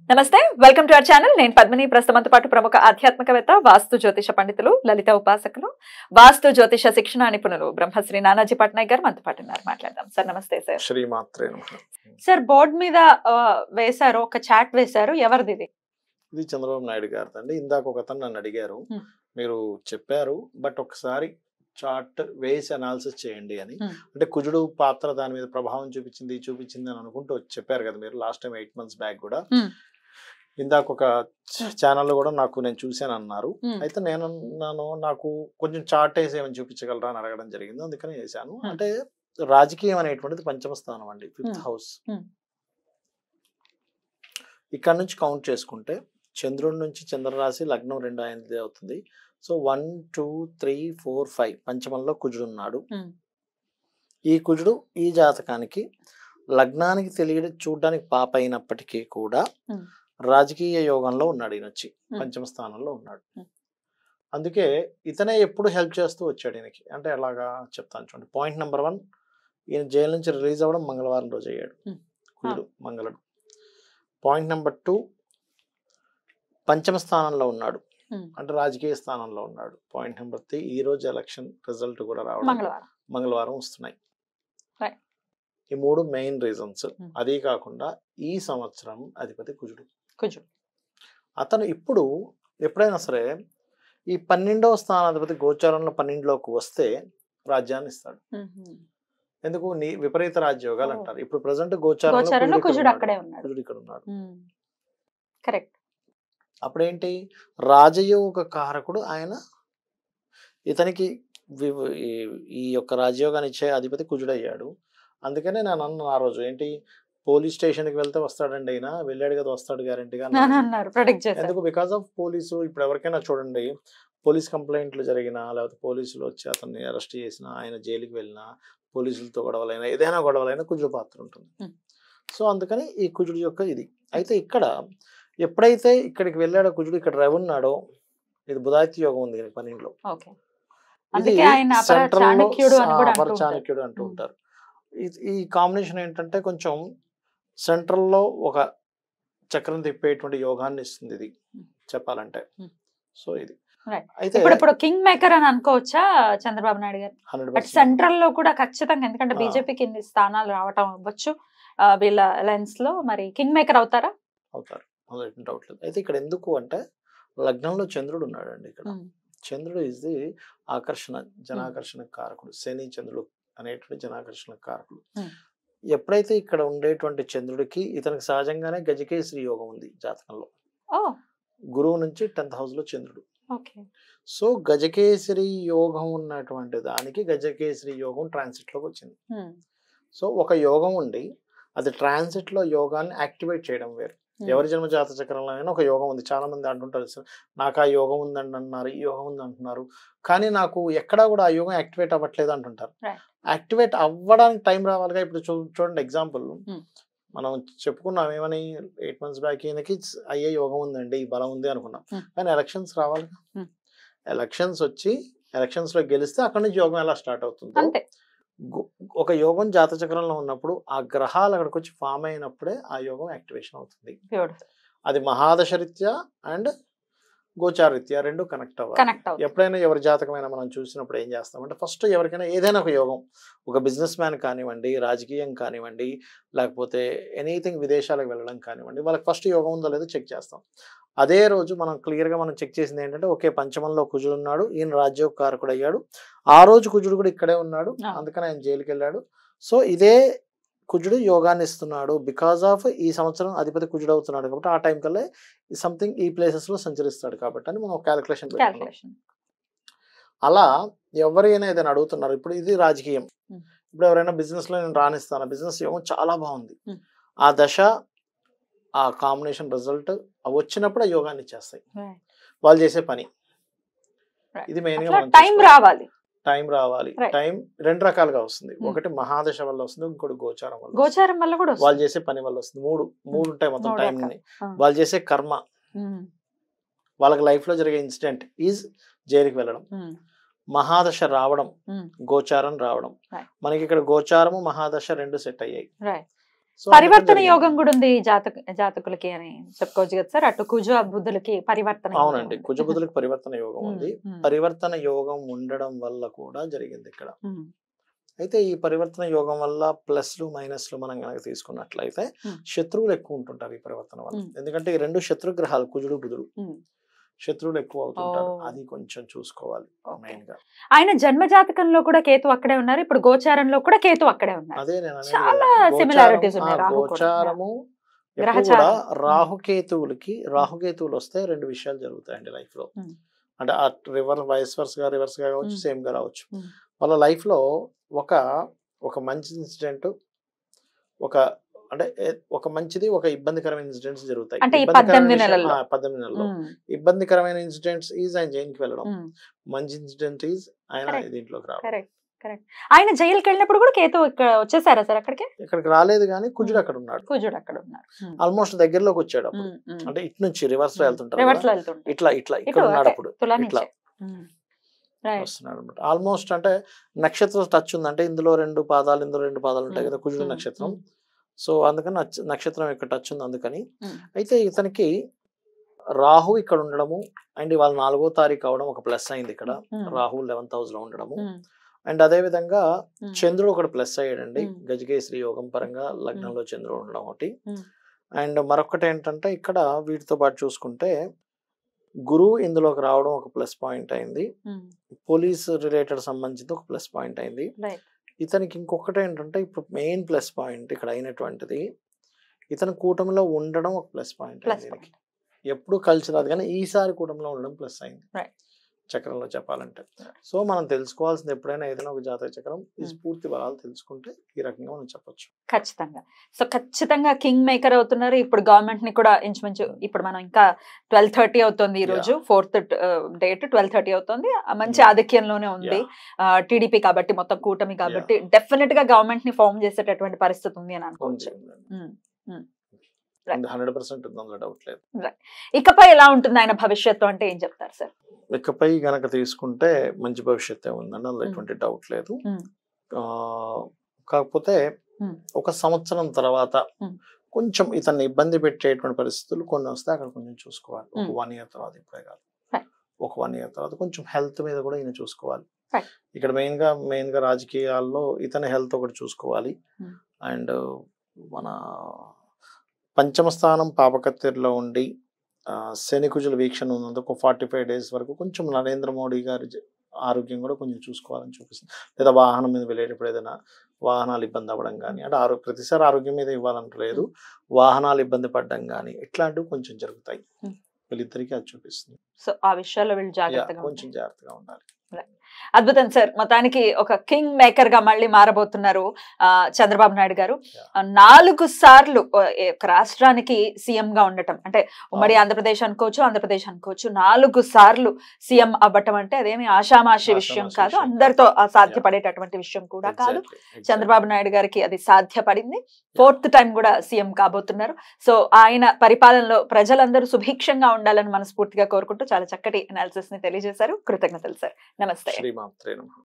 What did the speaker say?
నమస్తే welcome to our channel నేను పద్మిని ప్రస్తుతంతో పాటు ప్రముఖ ఆధ్యాత్మికవేత్త వాస్తు జ్యోతిష పండితులు లలిత ఉపాసకులు వాస్తు జ్యోతిష శిక్షణ నిపుణులు బ్రహ్మశ్రీ నానాజీ పట్నాయక్ గారు మనతో పాటు ఉన్నారు. మాట్లాడదాం సార్. నమస్తే సార్. శ్రీమాత్రే సార్ బోర్డు మీద వేశారు, ఒక చాట్ వేశారు, ఎవరిది ఇది? ఇది చంద్రబాబు నాయుడు గారిదండి. ఇందాక ఒక అతను నన్ను అడిగారు, మీరు చెప్పారు బట్ ఒకసారి చార్ట్ వేసి అనాలిసిస్ చేయండి అని. అంటే కుజుడు పాత్ర దాని మీద ప్రభావం చూపించింది అని అనుకుంటూ చెప్పారు కదా మీరు లాస్ట్ టైం 8 months బ్యాక్ కూడా. ఇందాక ఒక ఛానల్లో కూడా నేను చూశాను అన్నారు. అయితే నాకు కొంచెం చార్ట్ వేసి ఏమైనా చూపించగలరా అని అడగడం జరిగింది, అందుకని వేసాను. అంటే రాజకీయం అనేటువంటిది పంచమ స్థానం అండి, 5th house. ఇక్కడ నుంచి కౌంట్ చేసుకుంటే చంద్రుడి నుంచి చంద్రరాశి లగ్నం 2 ఆయనది అవుతుంది. సో 1 2 3 4 5 పంచమంలో కుజుడు ఉన్నాడు. ఈ కుజుడు ఈ జాతకానికి లగ్నానికి చూడడానికి పాప అయినప్పటికీ కూడా రాజకీయ యోగంలో ఉన్నాడు. ఈయన వచ్చి పంచమ స్థానంలో ఉన్నాడు. అందుకే ఇతనే ఎప్పుడు హెల్ప్ చేస్తూ వచ్చాడు ఈయనకి. అంటే ఎలాగా చెప్తాను చూడండి. పాయింట్ నెంబర్ 1, ఈయన జైలు నుంచి రిలీజ్ అవ్వడం మంగళవారం రోజు అయ్యాడు, కుజుడు మంగళుడు. పాయింట్ నెంబర్ 2, పంచమ స్థానంలో ఉన్నాడు, అంటే రాజకీయ స్థానంలో ఉన్నాడు. పాయింట్ నెంబర్ 3, ఈ రోజు ఎలక్షన్ రిజల్ట్ కూడా రావడం మంగళవారం వస్తున్నాయి. ఈ 3 మెయిన్ రీజన్స్. అదే కాకుండా ఈ సంవత్సరం అధిపతి కుజుడు. అతను ఇప్పుడు ఎప్పుడైనా సరే ఈ 12వ స్థానాధిపతి గోచారంలో 12లోకి వస్తే రాజ్యాన్ని ఇస్తాడు. ఎందుకు విపరీత రాజ్యోగాలు అంటారు. ఇప్పుడు ప్రెసెంట్ గోచారంలో కుజుడు ఇక్కడ ఉన్నాడు. కరెక్ట్. అప్పుడేంటి, రాజయోగ కారకుడు ఆయన. ఇతనికి ఈ యొక్క రాజయోగాన్ని ఇచ్చే అధిపతి కుజుడు అయ్యాడు. అందుకనే నేను అన్న ఆ రోజు, ఏంటి పోలీస్ స్టేషన్కి వెళ్తే వస్తాడండి అయినా, వెళ్ళాడు కదా వస్తాడు గ్యారంటీగా. ఎందుకు? Because of police. ఇప్పుడు ఎవరికైనా చూడండి, పోలీస్ కంప్లైంట్లు జరిగినా లేకపోతే పోలీసులు వచ్చి అతన్ని అరెస్ట్ చేసినా, ఆయన జైలుకి వెళ్ళినా, పోలీసులతో గొడవలైనా, ఏదైనా గొడవలైనా కుజుడు పాత్ర ఉంటుంది. సో అందుకని ఈ కుజుడు యొక్క ఇది. అయితే ఇక్కడ ఎప్పుడైతే ఇక్కడికి వెళ్ళాడో కుజుడు, ఇక్కడ రవున్నాడో, ఇది బుధాదిత్య యోగం ఉంది 12లో. ఇది చాణక్యుడు అంటూ ఉంటారు. ఈ కాంబినేషన్ ఏంటంటే కొంచెం సెంట్రల్లో ఒక చక్రం తిప్పేటువంటి యోగాన్ని ఇస్తుంది ఇది చెప్పాలంటే. సో ఇది అయితే ఇప్పుడు కింగ్ మేకర్ అని అనుకోవచ్చా చంద్రబాబు నాయుడు గారు? 100% సెంట్రల్ లో కూడా ఖచ్చితంగా, ఎందుకంటే బీజేపీకి ఇన్ని స్థానాలు రావటం అవ్వచ్చు వీళ్ళ అలయన్స్ లో, మరి కింగ్ మేకర్ అవుతారు. డౌట్ లేదు. అయితే ఇక్కడ ఎందుకు అంటే లగ్నంలో చంద్రుడు ఉన్నాడు అండి. ఇక్కడ చంద్రుడు ఇస్ ది ఆకర్షణ, జనాకర్షణ కారకుడు. శని చంద్రుడు అనేటువంటి జనాకర్షణ కారకుడు. ఎప్పుడైతే ఇక్కడ ఉండేటువంటి చంద్రుడికి ఇతనికి సహజంగానే గజకేశ్వరి యోగం ఉంది జాతకంలో. గురువు నుంచి 10th house లో చంద్రుడు. సో గజకేశ్వరి యోగం ఉన్నటువంటి దానికి గజకేశ్వరి యోగం ట్రాన్సిట్ లోకి వచ్చింది. సో ఒక యోగం ఉండి అది ట్రాన్సిట్ లో యోగాన్ని యాక్టివేట్ చేయడం వేరు. ఎవరి జన్మ జాతక చక్రంలో అయినా ఒక యోగం ఉంది. చాలా మంది అంటుంటారు, నాకు ఆ యోగం ఉందండి అంటున్నారు, ఈ యోగం ఉంది అంటున్నారు, కానీ నాకు ఎక్కడా కూడా ఆ యోగం యాక్టివేట్ అవ్వట్లేదు అంటుంటారు. యాక్టివేట్ అవ్వడానికి టైం రావాలిగా. ఇప్పుడు చూడండి, ఎగ్జాంపుల్ మనం చెప్పుకున్నాం ఏమని, 8 months బ్యాక్ ఈయనకి అయ్యే యోగం ఉందండి, ఈ బలం ఉంది అనుకున్నాం. కానీ ఎలక్షన్స్ రావాలిగా. ఎలక్షన్స్ వచ్చి ఎలక్షన్స్ లో గెలిస్తే అక్కడి నుంచి యోగం ఎలా స్టార్ట్ అవుతుంది. ఒక యోగం జాతక చక్రంలో ఉన్నప్పుడు ఆ గ్రహాలు అక్కడికి వచ్చి ఫామ్ అయినప్పుడే ఆ యోగం యాక్టివేషన్ అవుతుంది. అది మహాదశరీత్యా అండ్ గోచారరీత్యా రెండు కనెక్ట్ అవ్వాలి. ఎప్పుడైనా ఎవరి జాతకమైనా మనం చూసినప్పుడు ఏం చేస్తామంటే, ఫస్ట్ ఎవరికైనా ఏదైనా ఒక యోగం, ఒక బిజినెస్ మ్యాన్ కానివ్వండి, రాజకీయం కానివ్వండి, లేకపోతే ఎనీథింగ్ విదేశాలకు వెళ్ళడం కానివ్వండి, వాళ్ళకి ఫస్ట్ యోగం ఉందో లేదో చెక్ చేస్తాం. అదే రోజు మనం క్లియర్గా మనం చెక్ చేసింది ఏంటంటే, ఓకే పంచమంలో కుజుడు ఉన్నాడు, ఈయన రాజ్యోగ కారకుడు అయ్యాడు, ఆ రోజు కుజుడు కూడా ఇక్కడే ఉన్నాడు, అందుకని ఆయన జైలుకి వెళ్ళాడు. సో ఇదే కుజుడు యోగాన్ని ఇస్తున్నాడు బికాస్ ఆఫ్ ఈ సంవత్సరం అధిపతి కుజుడు అవుతున్నాడు కాబట్టి ఆ టైం కల్లా సంథింగ్ ఈ ప్లేసెస్ లో సంచరిస్తాడు కాబట్టి అని మనం క్యాలిక్యులేషన్ పెట్టుకున్నాం. అలా ఎవరైనా ఏదైనా అడుగుతున్నారు. ఇప్పుడు ఇది రాజకీయం. ఇప్పుడు ఎవరైనా బిజినెస్ లో నేను రాణిస్తాను, బిజినెస్ యోగం చాలా బాగుంది, ఆ దశ ఆ కాంబినేషన్ రిజల్ట్ వచ్చినప్పుడు ఆ యోగాన్ని ఇచ్చేస్తాయి వాళ్ళు చేసే పని. ఇది మెయిన్ గా టైం రావాలి. టైం 2 రకాలుగా వస్తుంది. ఒకటి మహాదశ వల్ల వస్తుంది, ఇంకోటి గోచారం వల్ల కూడా వాళ్ళు చేసే పని వల్ల వస్తుంది. మూడు ఉంటాయి మొత్తం టైం. వాళ్ళు చేసే కర్మ, వాళ్ళకి లైఫ్ లో జరిగే ఇన్సిడెంట్ ఈజ్ జైలుకి వెళ్ళడం, మహాదశ రావడం, గోచారం రావడం. మనకి ఇక్కడ గోచారము మహాదశ 2 సెట్ అయ్యాయి. పరివర్తన యోగం కూడా ఉంది జాతకులకి అని చెప్పుకోవచ్చు కదా సార్. అటు కుజ బుద్ధులకి పరివర్తన. అవునండి, కుజ బుద్ధులకి పరివర్తన యోగం ఉంది. పరివర్తన యోగం ఉండడం వల్ల కూడా జరిగింది ఇక్కడ. అయితే ఈ పరివర్తన యోగం వల్ల ప్లస్లు మైనస్లు మనం కనుక తీసుకున్నట్లయితే శత్రువులు ఎక్కువ ఉంటుంటారు ఈ పరివర్తన వల్ల. ఎందుకంటే ఈ రెండు శత్రు గ్రహాలు కుజుడు బుధుడు, శత్రువులు ఎక్కువ అవుతుంటారు. అది కొంచెం చూసుకోవాలి మెయిన్ గా. ఆయన జన్మ జాతకంలో కూడా కేతు అక్కడే ఉన్నారు, ఇప్పుడు గోచారంలో కూడా కేతు అక్కడే ఉన్నారు. అదే నేను చాలా సిమిలారిటీస్ ఉన్నాయి. గోచారము కూడా రాహుకేతువులు వస్తే రెండు విషయాలు జరుగుతాయండి లైఫ్ లో. అంటే ఆ రివర్స్ గా కావచ్చు, సేమ్ గా రావచ్చు. వాళ్ళ లైఫ్ లో ఒక మంచి ఇన్సిడెంట్, ఒక మంచిది, ఒక ఇబ్బందికరమైన ఇన్సిడెంట్స్ జరుగుతాయి. 18 నెలల్లో ఇబ్బందికరమైన ఇన్సిడెంట్స్ ఈజ్ ఆయన జైలుకి వెళ్ళడం, మంచి ఇన్సిడెంట్ ఈజ్ ఆయన దీంట్లోకి రావడం. ఆయన జైలుకి వెళ్ళినప్పుడు కూడా కేతు వచ్చేసారా సార్? ఇక్కడికి రాలేదు కానీ కుజుడు అక్కడ ఉన్నాడు. ఆల్మోస్ట్ దగ్గరలోకి వచ్చాడు. అంటే ఇటు నుంచి రివర్స్ లో వెళ్తుంటారు, ఇట్లా ఇక్కడ ఉన్నాడు. అప్పుడు ఇట్లా వస్తున్నాడు అనమాట. ఆల్మోస్ట్ అంటే నక్షత్రం టచ్ ఉంది. అంటే ఇందులో రెండు పాదాలు ఉంటాయి కదా, కుజుడు నక్షత్రం. సో అందుకని నక్షత్రం యొక్క టచ్ ఉంది అందుకని. అయితే ఇతనికి రాహు ఇక్కడ ఉండడము అండ్ ఇవాళ 4వ తారీఖు అవడం ఒక ప్లస్ అయింది ఇక్కడ. రాహు 11th house లో ఉండడము అండ్ అదే విధంగా చంద్రుడు ఒకటి ప్లస్ అయ్యాడండి. గజకేశ్రీ యోగం పరంగా లగ్నంలో చంద్రుడు ఉండడం ఒకటి. అండ్ మరొకటి ఏంటంటే ఇక్కడ వీటితో పాటు చూసుకుంటే గురువు ఇందులోకి రావడం ఒక ప్లస్ పాయింట్ అయింది. పోలీస్ రిలేటెడ్ సంబంధించి ఒక ప్లస్ పాయింట్ అయింది. ఇతనికి ఇంకొకటి ఏంటంటే ఇప్పుడు మెయిన్ ప్లస్ పాయింట్ ఇక్కడ అయినటువంటిది ఇతను కూటమిలో ఉండడం ఒక ప్లస్ పాయింట్ అయింది. ఎప్పుడు కలిసి రాదు కానీ ఈసారి కూటమిలో ఉండడం ప్లస్ అయింది చక్రంలో చెప్పాలంటే. సో మనం తెలుసుకోవాల్సింది ఎప్పుడైనా ఏదైనా ఒక జాతక చక్రం ఈ పూర్తి బలాలు తెలుసుకుంటే ఈ రకంగా మనం చెప్పొచ్చు. ఖచ్చితంగా. సో ఖచ్చితంగా కింగ్ మేకర్ అవుతున్నారు. ఇప్పుడు గవర్నమెంట్ ని కూడా ఇంచుమించు ఇప్పుడు మనం ఇంకా 12:30 అవుతుంది, ఈ రోజు 4th date 12:30 అవుతుంది. మంచి ఆధిక్యంలోనే ఉంది టీడీపీ కాబట్టి, మొత్తం కూటమి కాబట్టి డెఫినెట్ గా గవర్నమెంట్ ని ఫామ్ చేసేటటువంటి పరిస్థితి ఉంది అని అనుకోవచ్చు. 100% డౌట్ లేదు. ఇకపై ఎలా ఉంటుంది ఆయన భవిష్యత్తు అంటే ఏం చెప్తారు సార్? ఇకపై గనక తీసుకుంటే మంచి భవిష్యత్తే ఉందండి, అందులో ఎటువంటి డౌట్ లేదు. కాకపోతే ఒక సంవత్సరం తర్వాత కొంచెం ఇతన్ని ఇబ్బంది పెట్టేటువంటి పరిస్థితులు కొన్ని వస్తే అక్కడ కొంచెం చూసుకోవాలి. ఒక 1 year తర్వాత, ఇప్పుడే కాదు, ఒక 1 year తర్వాత కొంచెం హెల్త్ మీద కూడా ఈయన చూసుకోవాలి. ఇక్కడ మెయిన్ గా రాజకీయాల్లో ఇతని హెల్త్ ఒకటి చూసుకోవాలి. అండ్ మన పంచమ స్థానం పాపకత్తెరలో ఉండి శని కుజుల వీక్షణ ఉన్నందుకు 45 days వరకు కొంచెం నరేంద్ర మోడీ గారి ఆరోగ్యం కూడా కొంచెం చూసుకోవాలని చూపిస్తుంది. లేదా వాహనం మీద వెళ్ళేటప్పుడు ఏదైనా వాహనాలు ఇబ్బంది అవ్వడం కానీ, అంటే ప్రతిసారి ఆరోగ్యం మీద ఇవ్వాలంటలేదు, వాహనాలు ఇబ్బంది పడడం కానీ ఇట్లాంటివి కొంచెం జరుగుతాయి. వీళ్ళిద్దరికీ అది చూపిస్తుంది. సో ఆ విషయాల్లో వీళ్ళు కొంచెం జాగ్రత్తగా ఉండాలి. అద్భుతం సార్. మొత్తానికి ఒక కింగ్ మేకర్ గా మళ్ళీ మారబోతున్నారు చంద్రబాబు నాయుడు గారు. 4 సార్లు రాష్ట్రానికి సీఎం గా ఉండటం అంటే ఉమ్మడి ఆంధ్రప్రదేశ్ అనుకోవచ్చు 4 సార్లు సీఎం అవ్వటం అంటే అదేమి ఆషామాషి విషయం కాదు, అందరితో సాధ్యపడేటటువంటి విషయం కూడా కాదు. చంద్రబాబు నాయుడు గారికి అది సాధ్యపడింది. 4th time కూడా సీఎం కాబోతున్నారు. సో ఆయన పరిపాలనలో ప్రజలందరూ సుభిక్షంగా ఉండాలని మనస్ఫూర్తిగా కోరుకుంటూ చాలా చక్కటి అనాలిసిస్ ని తెలియజేశారు. కృతజ్ఞతలు సార్. నమస్తే. శ్రీమాత్రే నమః.